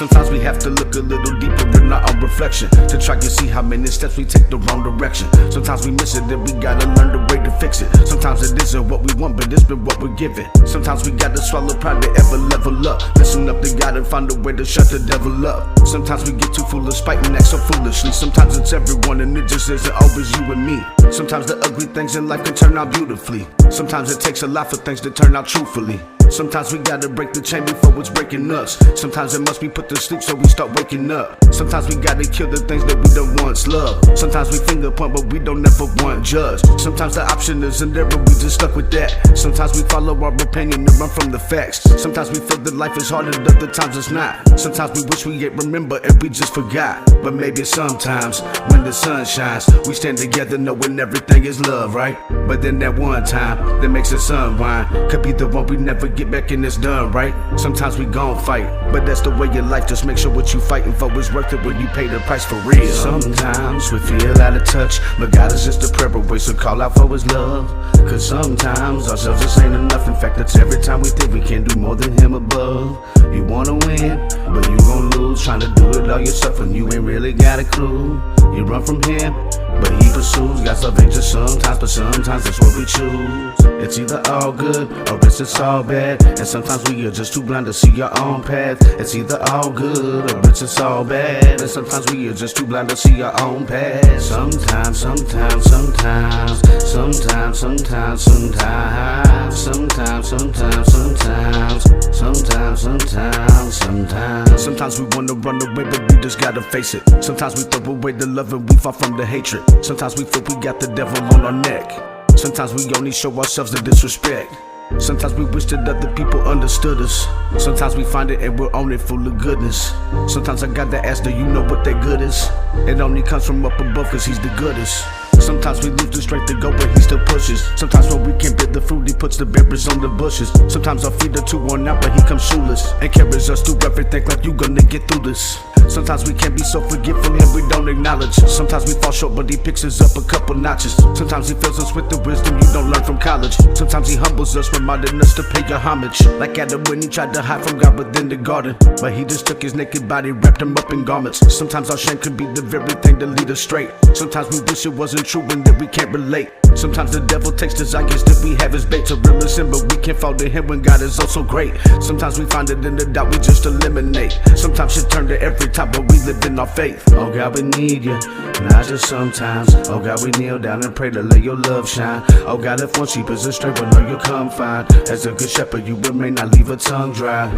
Sometimes we have to look a little deeper in our own reflection to try to see how many steps we take the wrong direction. Sometimes we miss it, then we gotta learn the way to fix it. Sometimes it isn't what we want, but it's been what we're given. Sometimes we gotta swallow pride to ever level up. Listen up to God and find a way to shut the devil up. Sometimes we get too full of spite and act so foolishly. Sometimes it's everyone and it just isn't always you and me. Sometimes the ugly things in life can turn out beautifully. Sometimes it takes a lot for things to turn out truthfully. Sometimes we gotta break the chain before it's breaking us. Sometimes it must be put to sleep so we start waking up. Sometimes we gotta kill the things that we don't once love. Sometimes we finger point but we don't ever want judge. Sometimes the option isn't there but we just stuck with that. Sometimes we follow our opinion and run from the facts. Sometimes we feel that life is hard and other times it's not. Sometimes we wish we yet remember and we just forgot. But maybe sometimes when the sun shines we stand together knowing everything is love, right? But then that one time that makes the sun whine could be the one we never get back and it's done, right? Sometimes we gon' fight, but that's the way your life. Just make sure what you fighting for is worth it when you pay the price for real. Sometimes we feel out of touch, but God is just a prayer away, so call out for his love. Cause sometimes ourselves just ain't enough. In fact, that's every time we think we can do more than him above. You wanna win, but you gon' lose trying to do it all yourself when you ain't really got a clue. You run from him, but he pursues. God's love ain't just sometimes, but sometimes that's what we choose. It's either all good or it's just all bad. And sometimes we are just too blind to see our own path. It's either all good or it's just all bad. And sometimes we are just too blind to see our own path. Sometimes, sometimes, sometimes, sometimes, sometimes, sometimes, sometimes, sometimes, sometimes, sometimes, sometimes, sometimes. Sometimes we wanna run away, but we just gotta face it. Sometimes we throw away the love and we fall from the hatred. Sometimes we feel we got the devil on our neck. Sometimes we only show ourselves the disrespect. Sometimes we wish that other people understood us. Sometimes we find it and we're on it full of goodness. Sometimes I gotta ask, do you know what that good is? It only comes from up above cause he's the goodest. Sometimes we lose the strength to go but he still pushes. Sometimes when we can't bear the fruit he puts the berries on the bushes. Sometimes our feet are too worn out but he comes shoeless and carries us through everything like you gonna get through this. Sometimes we can be so forgetful and we don't acknowledge. Sometimes we fall short but he picks us up a couple notches. Sometimes he fills us with the wisdom you don't learn from college. Sometimes he humbles us, reminding us to pay a homage. Like Adam when he tried to hide from God within the garden, but he just took his naked body, wrapped him up in garments. Sometimes our shame could be the very thing to lead us straight. Sometimes we wish it wasn't true and that we can't relate. Sometimes the devil takes desires that we have as bait to reel us in, but we can't fall to him when God is also great. Sometimes we find it in the doubt we just eliminate. Sometimes shit turn to every time but we live in our faith. Oh God, we need you, not just sometimes. Oh God, we kneel down and pray to let your love shine. Oh God, if one sheep is astray, we'll know you'll come find. As a good shepherd you will may not leave a tongue dry.